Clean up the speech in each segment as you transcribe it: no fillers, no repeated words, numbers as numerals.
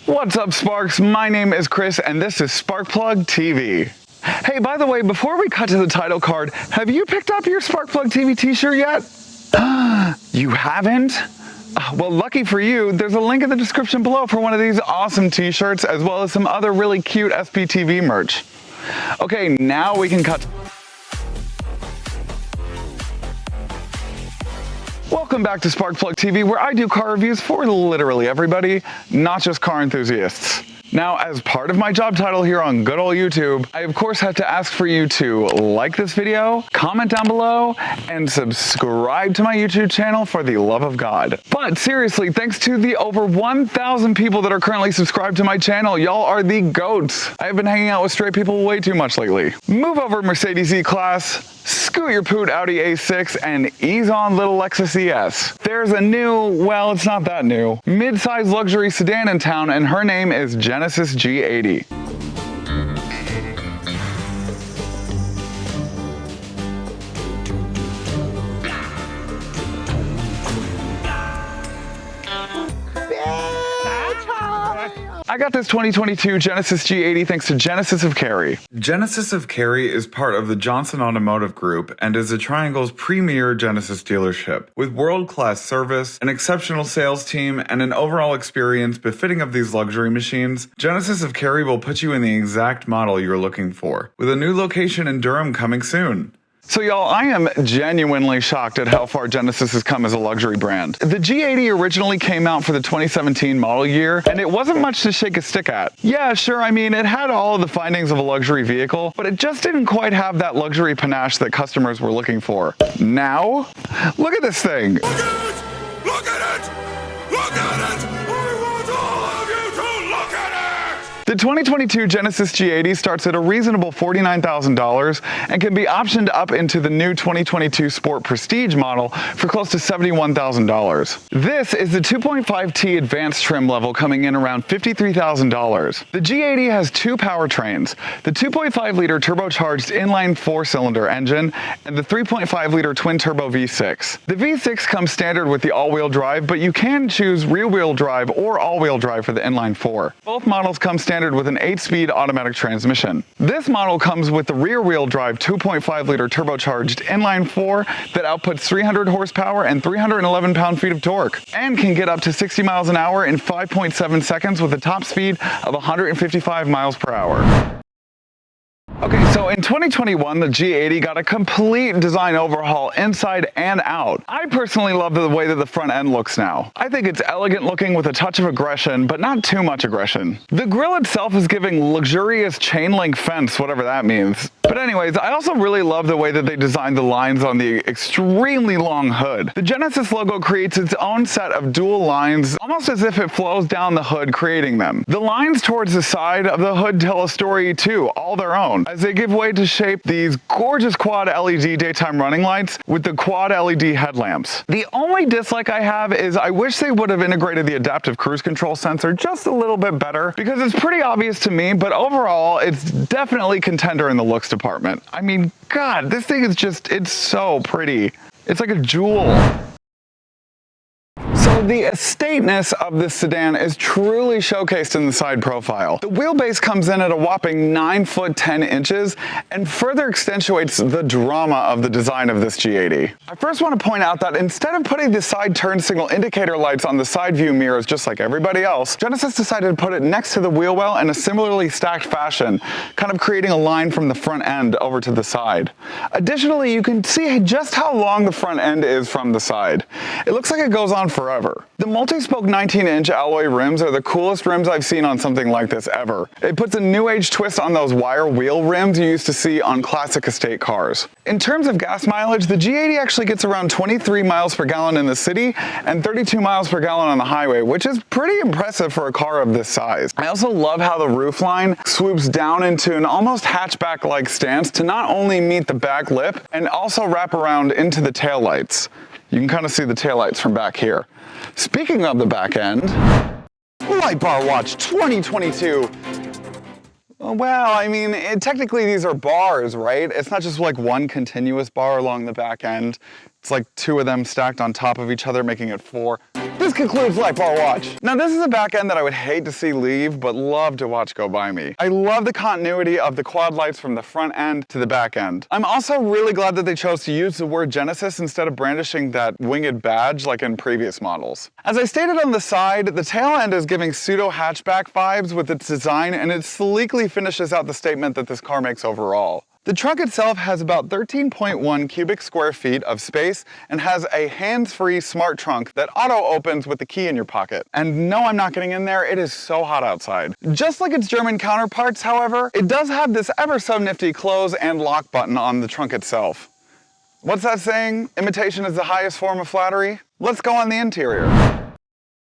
What's up, Sparks? My name is Chris, and this is Sparkplug TV. Hey, by the way, before we cut to the title card, have you picked up your Sparkplug TV t-shirt yet? You haven't? Well, lucky for you, there's a link in the description below for one of these awesome t-shirts, as well as some other really cute SPTV merch. Okay, now we can cut. Welcome back to Sparkplug TV, where I do car reviews for literally everybody, not just car enthusiasts. Now, as part of my job title here on good old YouTube, I of course have to ask for you to like this video, comment down below, and subscribe to my YouTube channel for the love of God. But seriously, thanks to the over 1,000 people that are currently subscribed to my channel, y'all are the GOATs. I have been hanging out with straight people way too much lately. Move over Mercedes E-Class, scoot your poot Audi A6, and ease on little Lexus ES. There's a new, well, it's not that new, mid-size luxury sedan in town, and her name is Genesis G80. I got this 2022 Genesis G80 thanks to Genesis of Cary. Genesis of Cary is part of the Johnson Automotive Group and is the Triangle's premier Genesis dealership. With world-class service, an exceptional sales team, and an overall experience befitting of these luxury machines, Genesis of Cary will put you in the exact model you're looking for, with a new location in Durham coming soon. So y'all, I am genuinely shocked at how far Genesis has come as a luxury brand. The G80 originally came out for the 2017 model year, and it wasn't much to shake a stick at. Yeah, sure, I mean, it had all of the findings of a luxury vehicle, but it just didn't quite have that luxury panache that customers were looking for. Now, look at this thing. Look at it! Look at it! Look at it! I want all of you to look at it! The 2022 Genesis G80 starts at a reasonable $49,000 and can be optioned up into the new 2022 Sport Prestige model for close to $71,000. This is the 2.5T advanced trim level coming in around $53,000. The G80 has two powertrains, the 2.5-liter turbocharged inline 4-cylinder engine and the 3.5-liter twin-turbo V6. The V6 comes standard with the all-wheel drive, but you can choose rear-wheel drive or all-wheel drive for the inline 4. Both models come standard with an 8-speed automatic transmission. This model comes with the rear-wheel drive 2.5-liter turbocharged inline 4 that outputs 300 horsepower and 311 pound-feet of torque, and can get up to 60 miles an hour in 5.7 seconds with a top speed of 155 miles per hour. Okay, so in 2021, the G80 got a complete design overhaul inside and out. I personally love the way that the front end looks now. I think it's elegant looking with a touch of aggression, but not too much aggression. The grille itself is giving luxurious chain link fence, whatever that means. But anyways, I also really love the way that they designed the lines on the extremely long hood. The Genesis logo creates its own set of dual lines, almost as if it flows down the hood, creating them. The lines towards the side of the hood tell a story too, all their own, as they give way to shape these gorgeous quad LED daytime running lights with the quad LED headlamps. The only dislike I have is I wish they would have integrated the adaptive cruise control sensor just a little bit better, because it's pretty obvious to me, but overall, it's definitely contender in the looks department. I mean, God, this thing is just, it's so pretty. It's like a jewel. So the estateness of this sedan is truly showcased in the side profile. The wheelbase comes in at a whopping 9 foot 10 inches and further accentuates the drama of the design of this G80. I first want to point out that instead of putting the side turn signal indicator lights on the side view mirrors just like everybody else, Genesis decided to put it next to the wheel well in a similarly stacked fashion, kind of creating a line from the front end over to the side. Additionally, you can see just how long the front end is from the side. It looks like it goes on forever. The multi-spoke 19-inch alloy rims are the coolest rims I've seen on something like this ever. It puts a new age twist on those wire wheel rims you used to see on classic estate cars. In terms of gas mileage, the G80 actually gets around 23 miles per gallon in the city and 32 miles per gallon on the highway, which is pretty impressive for a car of this size. I also love how the roofline swoops down into an almost hatchback-like stance to not only meet the back lip and also wrap around into the taillights. You can kind of see the taillights from back here. Speaking of the back end, Light Bar Watch 2022. Well, I mean, technically these are bars, right? It's not just like one continuous bar along the back end. It's like two of them stacked on top of each other, making it four. this concludes Light Bar Watch. Now this is a back end that I would hate to see leave, but love to watch go by me. I love the continuity of the quad lights from the front end to the back end. I'm also really glad that they chose to use the word Genesis instead of brandishing that winged badge like in previous models. As I stated on the side, the tail end is giving pseudo hatchback vibes with its design, and it sleekly finishes out the statement that this car makes overall. The trunk itself has about 13.1 cubic square feet of space and has a hands-free smart trunk that auto-opens with the key in your pocket. And no, I'm not getting in there, it is so hot outside. Just like its German counterparts, however, it does have this ever so nifty close and lock button on the trunk itself. What's that saying? Imitation is the highest form of flattery? Let's go on the interior.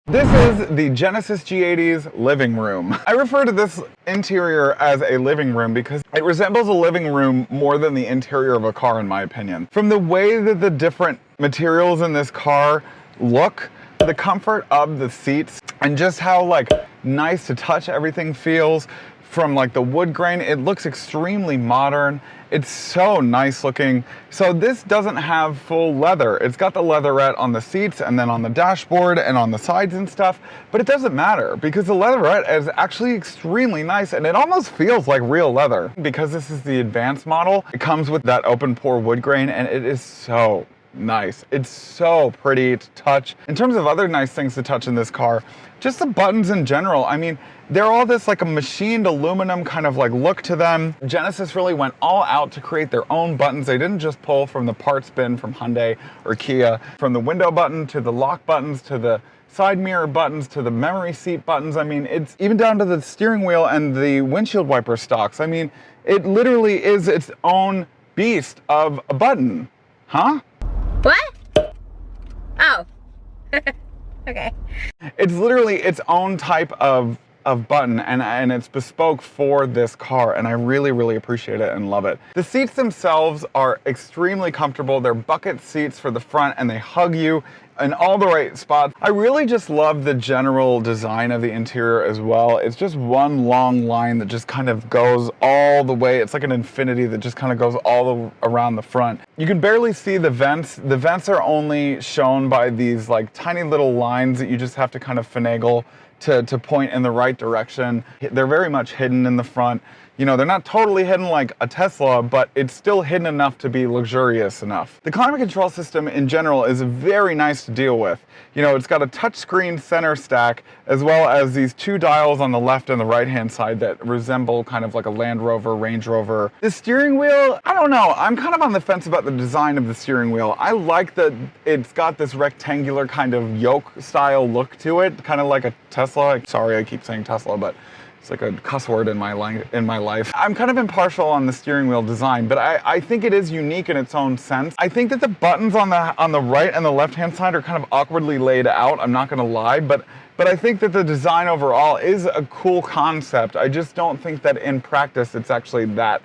This is the Genesis G80's living room. I refer to this interior as a living room because it resembles a living room more than the interior of a car, in my opinion. From the way that the different materials in this car look, the comfort of the seats, and just how like nice to touch everything feels. From like the wood grain, it looks extremely modern. It's so nice looking. So this doesn't have full leather. It's got the leatherette on the seats and then on the dashboard and on the sides and stuff, but it doesn't matter because the leatherette is actually extremely nice and it almost feels like real leather. Because this is the advanced model, it comes with that open pore wood grain and it is so nice. It's so pretty to touch. In terms of other nice things to touch in this car, just the buttons in general. I mean, they're all this like a machined aluminum kind of like look to them. Genesis really went all out to create their own buttons. They didn't just pull from the parts bin from Hyundai or Kia. From the window button to the lock buttons to the side mirror buttons to the memory seat buttons. I mean, it's even down to the steering wheel and the windshield wiper stalks. I mean, it literally is its own beast of a button. Huh? What? Oh. Okay. It's literally its own type of button and it's bespoke for this car and I really appreciate it and love it. The seats themselves are extremely comfortable. They're bucket seats for the front and they hug you in all the right spots. I really just love the general design of the interior as well. It's just one long line that just kind of goes all the way. It's like an infinity that just kind of goes all around the front. You can barely see the vents. The vents are only shown by these like tiny little lines that you just have to kind of finagle to point in the right direction. They're very much hidden in the front. You know, they're not totally hidden like a Tesla, but it's still hidden enough to be luxurious enough. The climate control system in general is very nice to deal with. You know, it's got a touchscreen center stack, as well as these two dials on the left and the right-hand side that resemble kind of like a Land Rover, Range Rover. The steering wheel, I don't know. I'm kind of on the fence about the design of the steering wheel. I like that it's got this rectangular kind of yoke style look to it, kind of like a Tesla. Sorry, I keep saying Tesla, but it's like a cuss word in my life. I'm kind of impartial on the steering wheel design, but I think it is unique in its own sense. I think that the buttons on the right and the left-hand side are kind of awkwardly laid out, I'm not gonna lie, but I think that the design overall is a cool concept. I just don't think that in practice it's actually that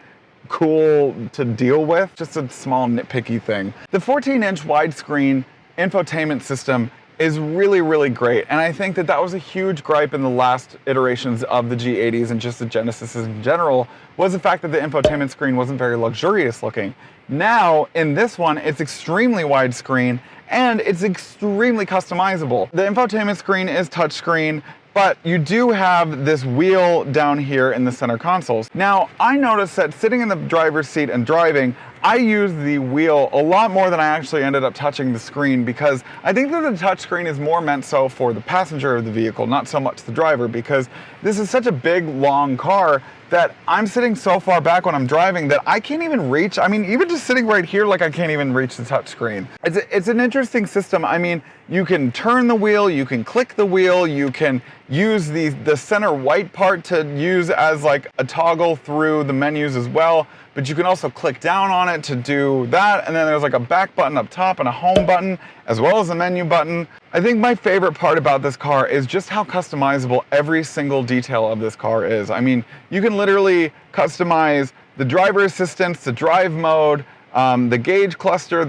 cool to deal with. Just a small nitpicky thing. The 14-inch widescreen infotainment system is really great, and I think that was a huge gripe in the last iterations of the G80s and just the Genesis in general, was the fact that the infotainment screen wasn't very luxurious looking. Now, in this one, it's extremely widescreen and it's extremely customizable. The infotainment screen is touchscreen, but you do have this wheel down here in the center consoles. Now, I noticed that sitting in the driver's seat and driving, I use the wheel a lot more than I actually ended up touching the screen because I think that the touchscreen is more meant so for the passenger of the vehicle, not so much the driver, because this is such a big, long car that I'm sitting so far back when I'm driving that I can't even reach. I mean, even just sitting right here, like I can't even reach the touchscreen. It's an interesting system. I mean, you can turn the wheel, you can click the wheel, you can use the center white part to use as like a toggle through the menus as well, but you can also click down on it to do that, and then there's like a back button up top and a home button, as well as a menu button. I think my favorite part about this car is just how customizable every single detail of this car is. I mean, you can literally customize the driver assistance, the drive mode, the gauge cluster,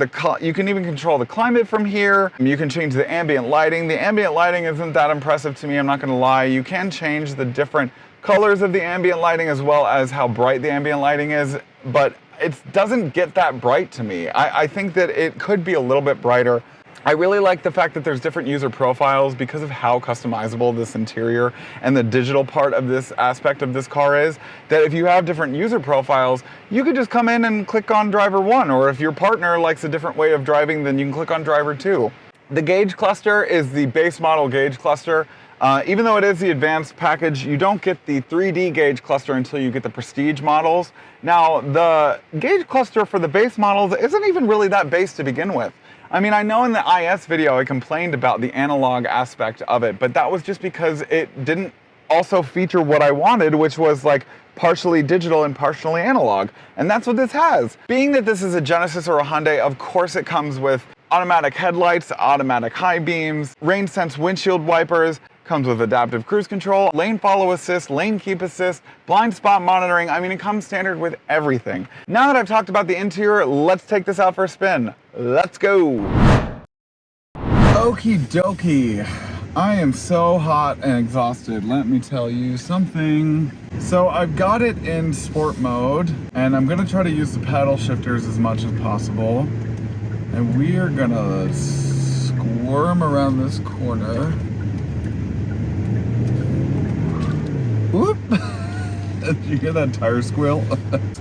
you can even control the climate from here. You can change the ambient lighting. The ambient lighting isn't that impressive to me, I'm not gonna lie. You can change the different colors of the ambient lighting as well as how bright the ambient lighting is, but it doesn't get that bright to me. I think that it could be a little bit brighter. I really like the fact that there's different user profiles because of how customizable this interior and the digital part of this aspect of this car is, that if you have different user profiles, you could just come in and click on driver 1, or if your partner likes a different way of driving, then you can click on driver 2. The gauge cluster is the base model gauge cluster. Even though it is the advanced package, you don't get the 3D gauge cluster until you get the prestige models. Now, the gauge cluster for the base models isn't even really that base to begin with. I mean, I know in the IS video I complained about the analog aspect of it, but that was just because it didn't also feature what I wanted, which was like partially digital and partially analog. And that's what this has. Being that this is a Genesis or a Hyundai, of course it comes with automatic headlights, automatic high beams, rain sense windshield wipers, comes with adaptive cruise control, lane follow assist, lane keep assist, blind spot monitoring. I mean, it comes standard with everything. Now that I've talked about the interior, let's take this out for a spin. Let's go. Okie dokie. I am so hot and exhausted. Let me tell you something. So I've got it in sport mode, and I'm gonna try to use the paddle shifters as much as possible. And we are gonna squirm around this corner. Whoop! Did you hear that tire squeal?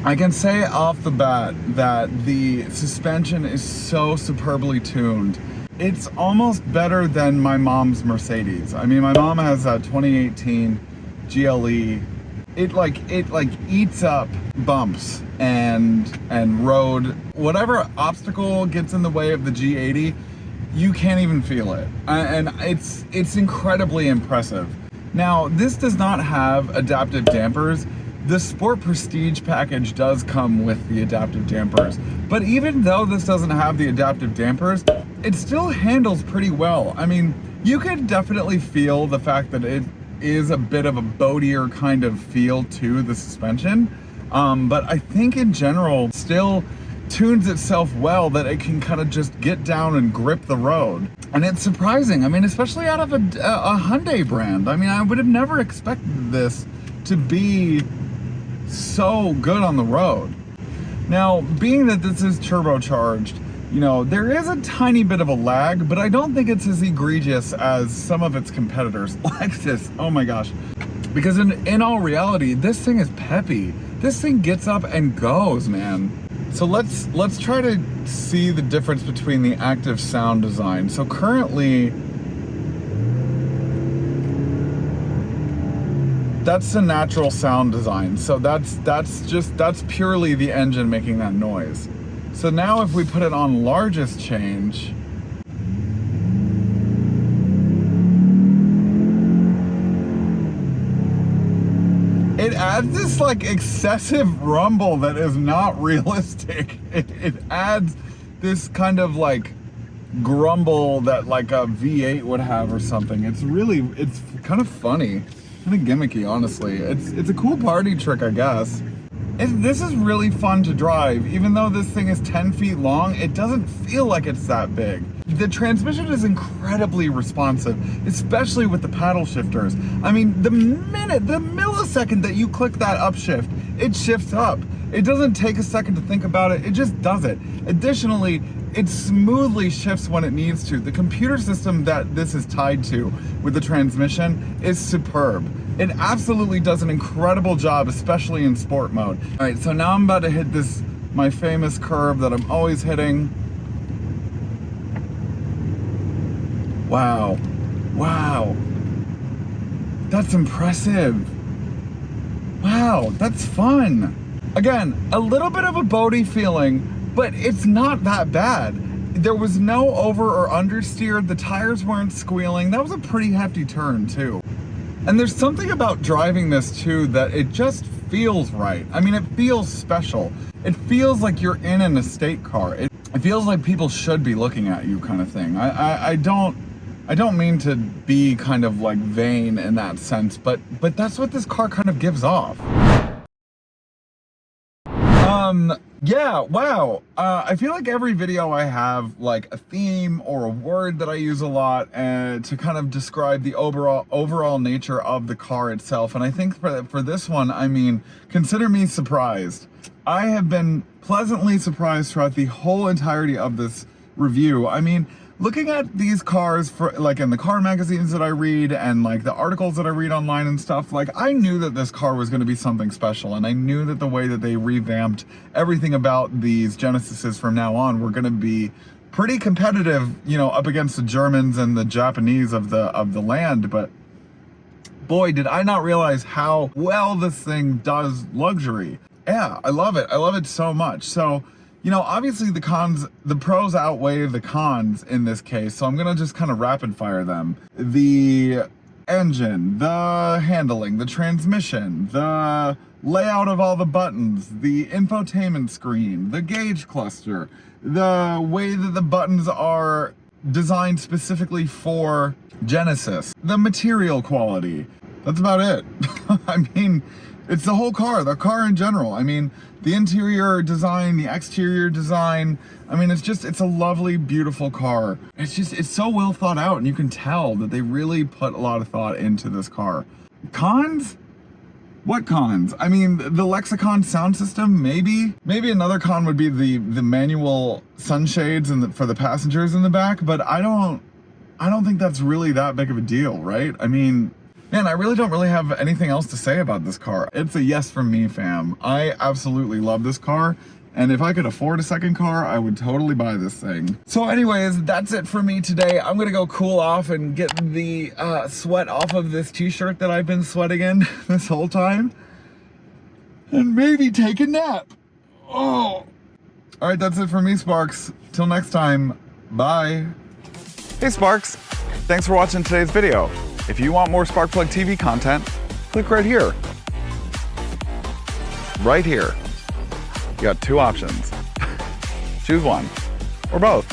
I can say off the bat that the suspension is so superbly tuned. It's almost better than my mom's Mercedes. I mean, my mom has a 2018 GLE. It like eats up bumps and road. Whatever obstacle gets in the way of the G80, you can't even feel it. And it's incredibly impressive. Now, this does not have adaptive dampers. The Sport Prestige package does come with the adaptive dampers. But even though this doesn't have the adaptive dampers, it still handles pretty well. I mean, you can definitely feel the fact that it is a bit of a boatier kind of feel to the suspension. But I think in general, still tunes itself well that it can kind of just get down and grip the road. And it's surprising, I mean, especially out of a Hyundai brand. I mean, I would have never expected this to be so good on the road. Now, being that this is turbocharged, you know, there is a tiny bit of a lag, but I don't think it's as egregious as some of its competitors. Like this, oh my gosh. Because in all reality, this thing is peppy. This thing gets up and goes, man. So let's try to see the difference between the active sound design. So currently, that's the natural sound design. So that's purely the engine making that noise. So now if we put it on largest change, it adds this like excessive rumble that is not realistic. It adds this kind of like grumble that like a V8 would have or something. It's kind of funny, kind of gimmicky, honestly. It's a cool party trick, I guess. This is really fun to drive. Even though this thing is 10 feet long, it doesn't feel like it's that big. The transmission is incredibly responsive, especially with the paddle shifters. I mean, the millisecond that you click that upshift, it shifts up. It doesn't take a second to think about it, it just does it. Additionally, it smoothly shifts when it needs to. The computer system that this is tied to with the transmission is superb. It absolutely does an incredible job, especially in sport mode. All right, so now I'm about to hit my famous curve that I'm always hitting. Wow, wow, that's impressive. Wow, that's fun. Again, a little bit of a boaty feeling, but it's not that bad. There was no over or understeer. The tires weren't squealing. That was a pretty hefty turn too. And there's something about driving this too that it just feels right. I mean, it feels special. It feels like you're in an estate car. It feels like people should be looking at you, kind of thing. I don't mean to be kind of like vain in that sense, but that's what this car kind of gives off. Yeah, wow. I feel like every video I have like a theme or a word that I use a lot to kind of describe the overall nature of the car itself. And I think for this one, I mean, consider me surprised. I have been pleasantly surprised throughout the whole entirety of this review. I mean, looking at these cars for like in the car magazines that I read and like the articles that I read online and stuff, like I knew that this car was going to be something special, and I knew that the way that they revamped everything about these Genesises from now on were going to be pretty competitive, you know, up against the Germans and the Japanese of the land. But boy, did I not realize how well this thing does luxury. Yeah, I love it. I love it so much. So, you know, obviously the pros outweigh the cons in this case. So I'm going to just kind of rapid fire them. The engine, the handling, the transmission, the layout of all the buttons, the infotainment screen, the gauge cluster, the way that the buttons are designed specifically for Genesis, the material quality. That's about it. I mean, it's the whole car, the car in general. I mean, the interior design, the exterior design. I mean, it's a lovely, beautiful car. It's so well thought out, and you can tell that they really put a lot of thought into this car. Cons? What cons? I mean, the Lexicon sound system, maybe. Maybe another con would be the manual sunshades for the passengers in the back, but I don't think that's really that big of a deal, right? I mean, man, I really don't have anything else to say about this car. It's a yes from me, fam. I absolutely love this car. And if I could afford a second car, I would totally buy this thing. So anyways, that's it for me today. I'm gonna go cool off and get the sweat off of this t-shirt that I've been sweating in this whole time. And maybe take a nap. Oh. All right, that's it for me, Sparks. Till next time, bye. Hey, Sparks. Thanks for watching today's video. If you want more Sparkplug TV content, click right here. Right here. You got two options. Choose one, or both.